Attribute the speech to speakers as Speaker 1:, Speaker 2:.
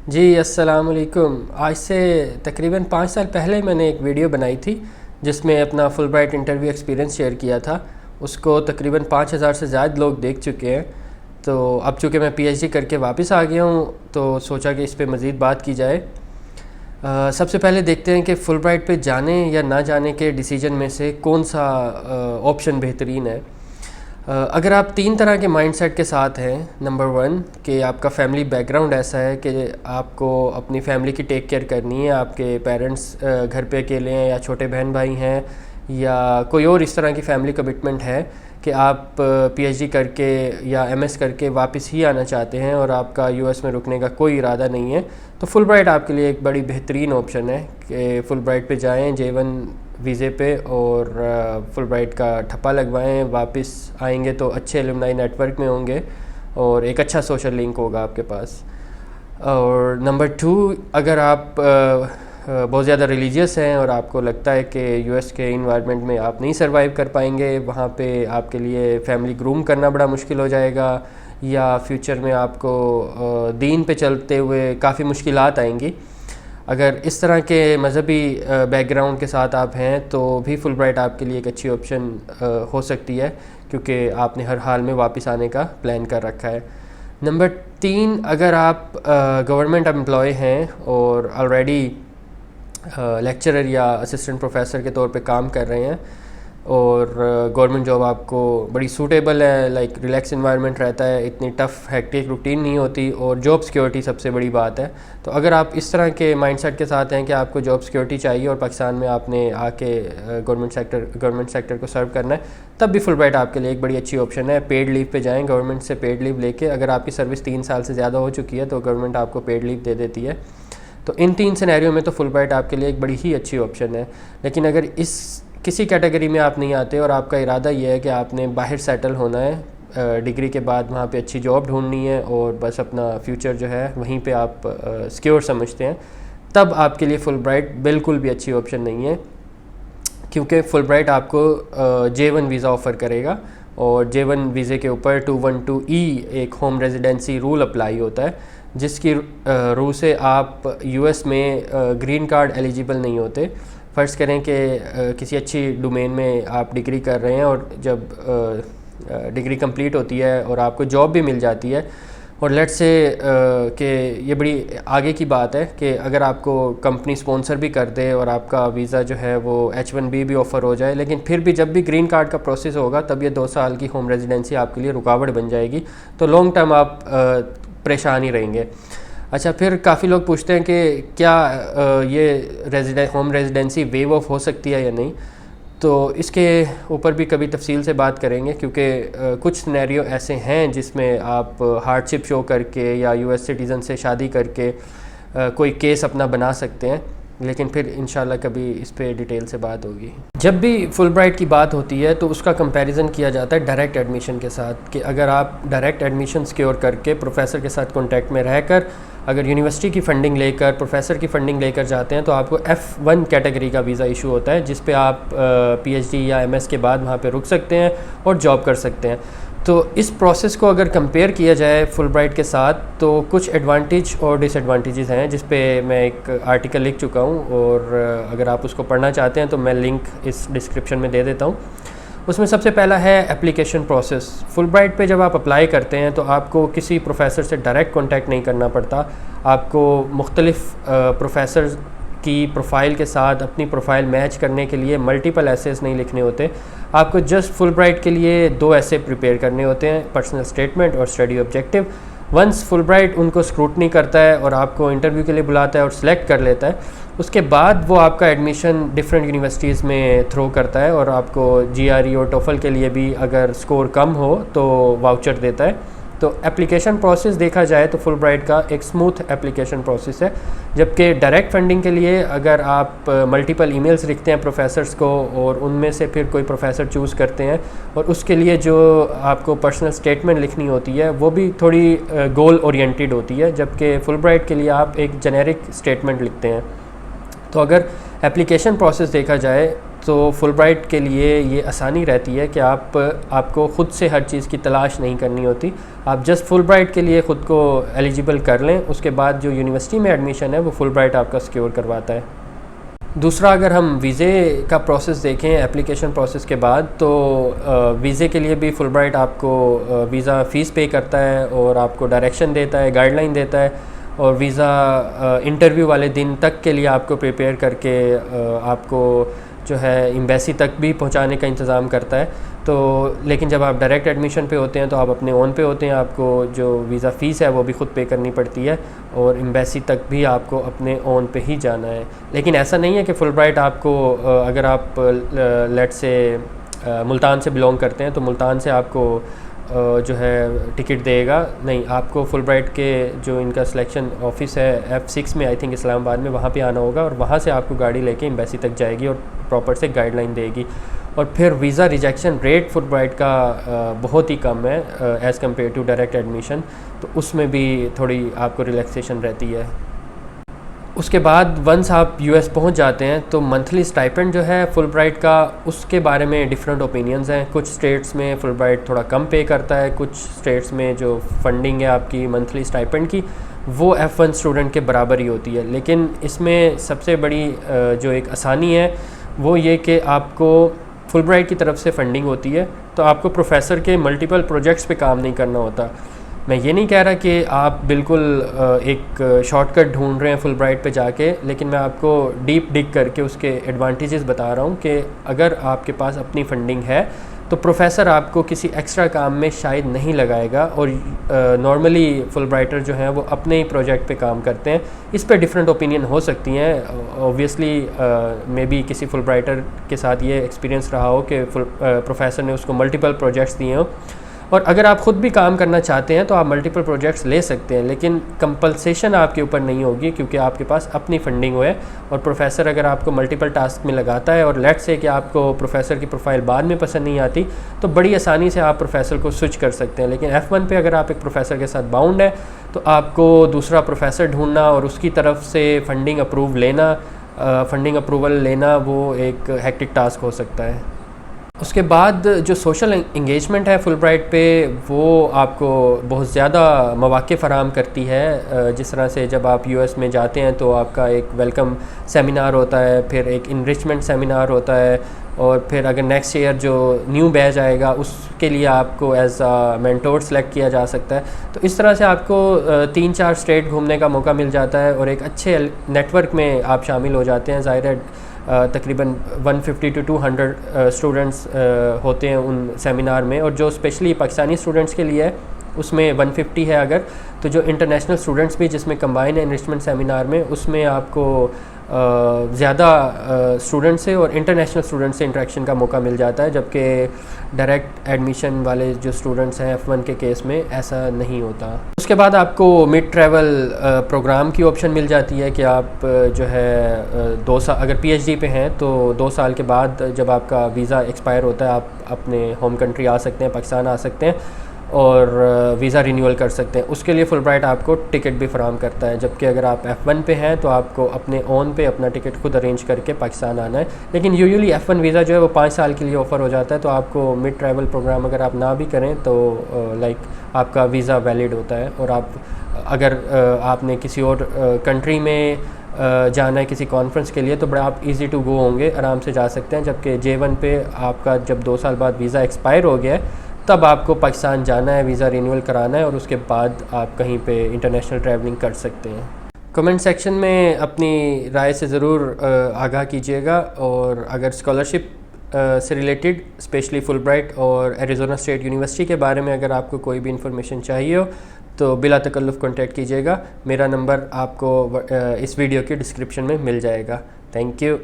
Speaker 1: जी अस्सलाम वालेकुम। आज से तकरीबन 5 साल पहले मैंने एक वीडियो बनाई थी जिसमें अपना full bright interview experience share किया था। उसको तकरीबन 5,000 से ज़्यादा लोग देख चुके हैं। तो अब चूँकि मैं पीएचडी करके वापस आ गया हूँ तो सोचा कि इस पे मज़ीद बात की जाए। सबसे पहले देखते हैं कि फुल ब्राइट पे जाने या ना जाने के डिसीजन में से कौन सा ऑप्शन बेहतरीन है। अगर आप 3 तरह के माइंडसेट के साथ हैं, नंबर 1 कि आपका फैमिली बैकग्राउंड ऐसा है कि आपको अपनी फैमिली की टेक केयर करनी है, आपके पेरेंट्स घर पे अकेले हैं या छोटे बहन भाई हैं या कोई और इस तरह की फैमिली कमिटमेंट है कि आप पीएचडी करके या एमएस करके वापस ही आना चाहते हैं और आपका यूएस में रुकने का कोई इरादा नहीं है, तो फुल ब्राइट आपके लिए एक बड़ी बेहतरीन ऑप्शन है कि फुल ब्राइट पे जाएं J1 वीज़े पे और फुल ब्राइट का ठप्पा लगवाएं। वापस आएंगे तो अच्छे एलुमनाई नेटवर्क में होंगे और एक अच्छा सोशल लिंक होगा आपके पास। और नंबर 2, अगर आप बहुत ज़्यादा रिलीजियस हैं और आपको लगता है कि यूएस के इन्वायरमेंट में आप नहीं सरवाइव कर पाएंगे, वहाँ पे आपके लिए फैमिली ग्रूम करना बड़ा मुश्किल हो जाएगा या फ्यूचर में आपको दीन पे चलते हुए काफ़ी मुश्किलात आएंगी, अगर इस तरह के मज़हबी बैकग्राउंड के साथ आप हैं तो भी फुल ब्राइट आपके लिए एक अच्छी ऑप्शन हो सकती है, क्योंकि आपने हर हाल में वापस आने का प्लान कर रखा है। नंबर 3, अगर आप गवर्नमेंट एम्प्लॉय हैं और ऑलरेडी लेक्चरर या असिस्टेंट प्रोफेसर के तौर पे काम कर रहे हैं और गवर्नमेंट जॉब आपको बड़ी सूटेबल है, लाइक रिलैक्स इन्वायरमेंट रहता है, इतनी टफ़ हेक्टिक रूटीन नहीं होती और जॉब सिक्योरिटी सबसे बड़ी बात है। तो अगर आप इस तरह के माइंडसेट के साथ हैं कि आपको जॉब सिक्योरिटी चाहिए और पाकिस्तान में आपने आके गवर्नमेंट सेक्टर को सर्व करना है, तब भी फुल ब्राइट आपके लिए एक बड़ी अच्छी ऑप्शन है। पेड लीव पे जाएँ, गवर्नमेंट से पेड लीव लेके, अगर आपकी सर्विस 3 साल से ज़्यादा हो चुकी है तो गवर्नमेंट आपको पेड लीव दे देती है। तो इन 3 सिनेरियो में तो फुल ब्राइट आपके लिए एक बड़ी ही अच्छी ऑप्शन है। लेकिन अगर इस किसी कैटेगरी में आप नहीं आते और आपका इरादा ये है कि आपने बाहर सेटल होना है, डिग्री के बाद वहाँ पे अच्छी जॉब ढूंढनी है और बस अपना फ्यूचर जो है वहीं पे आप सिक्योर समझते हैं, तब आपके लिए फुल ब्राइट बिल्कुल भी अच्छी ऑप्शन नहीं है, क्योंकि फुल ब्राइट आपको J1 वीज़ा ऑफ़र करेगा और J1 वीज़े के ऊपर 212E एक होम रेजिडेंसी रूल अप्लाई होता है, जिसकी रू से आप यूएस में ग्रीन कार्ड एलिजिबल नहीं होते। फ़र्ज़ करें कि किसी अच्छी डोमेन में आप डिग्री कर रहे हैं और जब डिग्री कंप्लीट होती है और आपको जॉब भी मिल जाती है, और लेट्स से कि ये बड़ी आगे की बात है कि अगर आपको कंपनी स्पॉन्सर भी कर दे और आपका वीज़ा जो है वो H1B भी ऑफ़र हो जाए, लेकिन फिर भी जब भी ग्रीन कार्ड का प्रोसेस होगा तब ये 2 साल की होम रेजिडेंसी आपके लिए रुकावट बन जाएगी, तो लॉन्ग टर्म आप परेशान ही रहेंगे। अच्छा, फिर काफ़ी लोग पूछते हैं कि क्या ये होम रेजिडेंसी वेव ऑफ हो सकती है या नहीं, तो इसके ऊपर भी कभी तफसील से बात करेंगे, क्योंकि कुछ सिनेरियो ऐसे हैं जिसमें आप हार्डशिप शो करके या यूएस सिटीज़न से शादी करके कोई केस अपना बना सकते हैं, लेकिन फिर इंशाल्लाह कभी इस पे डिटेल से बात होगी। जब भी फुल ब्राइट की बात होती है तो उसका कंपैरिजन किया जाता है डायरेक्ट एडमिशन के साथ, कि अगर आप डायरेक्ट एडमिशन सिक्योर करके प्रोफेसर के साथ कांटेक्ट में रहकर अगर यूनिवर्सिटी की फ़ंडिंग लेकर प्रोफेसर की फ़ंडिंग लेकर जाते हैं तो आपको F1 कैटेगरी का वीज़ा इशू होता है, जिस पे आप पीएचडी या एमएस के बाद वहाँ पे रुक सकते हैं और जॉब कर सकते हैं। तो इस प्रोसेस को अगर कंपेयर किया जाए फुल ब्राइट के साथ तो कुछ एडवांटेज और डिसएडवांटेजेस हैं, जिस पे मैं एक आर्टिकल लिख चुका हूँ और अगर आप उसको पढ़ना चाहते हैं तो मैं लिंक इस डिस्क्रिप्शन में दे देता हूँ। उसमें सबसे पहला है एप्लीकेशन प्रोसेस। फुल ब्राइट पे जब आप अप्लाई करते हैं तो आपको किसी प्रोफेसर से डायरेक्ट कांटेक्ट नहीं करना पड़ता, आपको मुख्तलिफ़ प्रोफेसर की प्रोफाइल के साथ अपनी प्रोफाइल मैच करने के लिए मल्टीपल एसेस नहीं लिखने होते। आपको जस्ट फुल ब्राइट के लिए 2 ऐसे प्रिपेयर करने होते हैं, पर्सनल स्टेटमेंट और study objective. Once Fulbright उनको स्क्रूटनी करता है और आपको इंटरव्यू के लिए बुलाता है और सिलेक्ट कर लेता है, उसके बाद वो आपका एडमिशन डिफरेंट यूनिवर्सिटीज़ में थ्रो करता है और आपको GRE और टोफल के लिए भी अगर स्कोर कम हो तो वाउचर देता है। तो एप्लीकेशन प्रोसेस देखा जाए तो फुल ब्राइट का एक स्मूथ एप्लीकेशन प्रोसेस है, जबकि डायरेक्ट फंडिंग के लिए अगर आप मल्टीपल ईमेल्स लिखते हैं प्रोफेसर्स को और उनमें से फिर कोई प्रोफेसर चूज़ करते हैं और उसके लिए जो आपको पर्सनल स्टेटमेंट लिखनी होती है वो भी थोड़ी गोल ओरिएंटेड होती है, जबकि फुल ब्राइट के लिए आप एक जेनेरिक स्टेटमेंट लिखते हैं। तो अगर एप्लीकेशन प्रोसेस देखा जाए तो फुलब्राइट के लिए ये आसानी रहती है कि आपको ख़ुद से हर चीज़ की तलाश नहीं करनी होती। आप जस्ट फुलब्राइट के लिए ख़ुद को एलिजिबल कर लें, उसके बाद जो यूनिवर्सिटी में एडमिशन है वो फुलब्राइट आपका सिक्योर करवाता है। दूसरा, अगर हम वीज़े का प्रोसेस देखें एप्लीकेशन प्रोसेस के बाद, तो वीज़े के लिए भी फुलब्राइट आपको वीज़ा फ़ीस पे करता है और आपको डायरेक्शन देता है, गाइडलाइन देता है, और वीज़ा इंटरव्यू वाले दिन तक के लिए आपको प्रिपेयर करके आपको जो है एम्बेसी तक भी पहुंचाने का इंतज़ाम करता है। तो लेकिन जब आप डायरेक्ट एडमिशन पे होते हैं तो आप अपने ओन पे होते हैं, आपको जो वीज़ा फ़ीस है वो भी ख़ुद पे करनी पड़ती है, और एम्बेसी तक भी आपको अपने ओन पे ही जाना है। लेकिन ऐसा नहीं है कि फुलब्राइट आपको अगर आप लेट से मुल्तान से बिलोंग करते हैं तो मुल्तान से आपको जो है टिकट देगा, नहीं, आपको फुलब्राइट के जो इनका सिलेक्शन ऑफिस है F6 में, आई थिंक इस्लामाबाद में, वहाँ पे आना होगा और वहाँ से आपको गाड़ी लेके एम्बेसी तक जाएगी और प्रॉपर से गाइडलाइन देगी। और फिर वीज़ा रिजेक्शन रेट फुलब्राइट का बहुत ही कम है as compared to direct admission, तो उसमें भी थोड़ी आपको रिलैक्सेशन रहती है। उसके बाद वंस आप US पहुंच जाते हैं तो मंथली स्टाइपेंड जो है फुलब्राइट का, उसके बारे में डिफरेंट ओपिनियंस हैं। कुछ स्टेट्स में फुलब्राइट थोड़ा कम पे करता है, कुछ स्टेट्स में जो फंडिंग है आपकी मंथली स्टाइपेंड की वो F1 स्टूडेंट के बराबर ही होती है। लेकिन इसमें सबसे बड़ी जो एक आसानी है वो ये कि आपको फुलब्राइट की तरफ से फंडिंग होती है, तो आपको प्रोफेसर के मल्टीपल प्रोजेक्ट्स पे काम नहीं करना होता। मैं ये नहीं कह रहा कि आप बिल्कुल एक शॉर्टकट ढूंढ रहे हैं फुलब्राइट पे जाके, लेकिन मैं आपको डीप डिग करके उसके एडवांटेजेस बता रहा हूँ कि अगर आपके पास अपनी फंडिंग है तो प्रोफेसर आपको किसी एक्स्ट्रा काम में शायद नहीं लगाएगा, और नॉर्मली फुलब्राइटर जो हैं वो अपने ही प्रोजेक्ट पे काम करते हैं। इस पे डिफरेंट ओपिनियन हो सकती हैं, ऑब्वियसली मे बी किसी फुलब्राइटर के साथ ये एक्सपीरियंस रहा हो कि प्रोफेसर ने उसको मल्टीपल प्रोजेक्ट्स दिए हों, और अगर आप ख़ुद भी काम करना चाहते हैं तो आप मल्टीपल प्रोजेक्ट्स ले सकते हैं, लेकिन कंपलसेशन आपके ऊपर नहीं होगी क्योंकि आपके पास अपनी फंडिंग है। और प्रोफेसर अगर आपको मल्टीपल टास्क में लगाता है और लेट से कि आपको प्रोफेसर की प्रोफाइल बाद में पसंद नहीं आती, तो बड़ी आसानी से आप प्रोफेसर को स्विच कर सकते हैं। लेकिन F1 पे अगर आप एक प्रोफेसर के साथ बाउंड है तो आपको दूसरा प्रोफेसर ढूंढना और उसकी तरफ से फंडिंग अप्रूवल लेना वो एक हेक्टिक टास्क हो सकता है। उसके बाद जो सोशल इंगेजमेंट है फुलब्राइट पे, वो आपको बहुत ज़्यादा मौक़े फ़राहम करती है। जिस तरह से जब आप US में जाते हैं तो आपका एक वेलकम सेमिनार होता है, फिर एक इनरिचमेंट सेमिनार होता है, और फिर अगर नेक्स्ट ईयर जो न्यू बैच आएगा उसके लिए आपको एज अ मेंटोर सेलेक्ट किया जा सकता है। तो इस तरह से आपको 3-4 स्टेट घूमने का मौका मिल जाता है और एक अच्छे नेटवर्क में आप शामिल हो जाते हैं। ज़ाहिर है तकरीबन 150 to 200 स्टूडेंट्स होते हैं उन सेमिनार में, और जो स्पेशली पाकिस्तानी स्टूडेंट्स के लिए है उसमें 150 है अगर, तो जो इंटरनेशनल स्टूडेंट्स भी जिसमें कंबाइन है इनरिचमेंट सेमिनार में, उसमें आपको ज़्यादा स्टूडेंट से और इंटरनेशनल स्टूडेंट से इंटरेक्शन का मौका मिल जाता है, जबकि डायरेक्ट एडमिशन वाले जो स्टूडेंट्स हैं F1 के केस में ऐसा नहीं होता। उसके बाद आपको मिड ट्रैवल प्रोग्राम की ऑप्शन मिल जाती है कि आप जो है 2 साल अगर PhD पे हैं तो 2 साल के बाद जब आपका वीज़ा एक्सपायर होता है आप अपने होम कंट्री आ सकते हैं, पाकिस्तान आ सकते हैं और वीज़ा रिन्यूअल कर सकते हैं। उसके लिए फुलब्राइट आपको टिकट भी फराहम करता है, जबकि अगर आप F1 पे हैं तो आपको अपने ओन पे अपना टिकट खुद अरेंज करके पाकिस्तान आना है। लेकिन यूजुअली F1 वीज़ा जो है वो 5 साल के लिए ऑफ़र हो जाता है, तो आपको मिड ट्रैवल प्रोग्राम अगर आप ना भी करें तो आपका वीज़ा वैलिड होता है, और आप अगर आपने किसी और कंट्री में जाना है किसी कॉन्फ्रेंस के लिए तो बड़ा आप इजी टू गो होंगे, आराम से जा सकते हैं। जबकि J1 पे आपका जब 2 साल बाद वीज़ा एक्सपायर हो गया है तब आपको पाकिस्तान जाना है, वीज़ा रिन्यूअल कराना है, और उसके बाद आप कहीं पे इंटरनेशनल ट्रैवलिंग कर सकते हैं। कमेंट सेक्शन में अपनी राय से ज़रूर आगाह कीजिएगा, और अगर स्कॉलरशिप से रिलेटेड स्पेशली फुलब्राइट और एरिज़ोना स्टेट यूनिवर्सिटी के बारे में अगर आपको कोई भी इंफॉर्मेशन चाहिए हो तो बिला तकल्लुफ़ कॉन्टैक्ट कीजिएगा। मेरा नंबर आपको इस वीडियो के डिस्क्रिप्शन में मिल जाएगा। Thank you.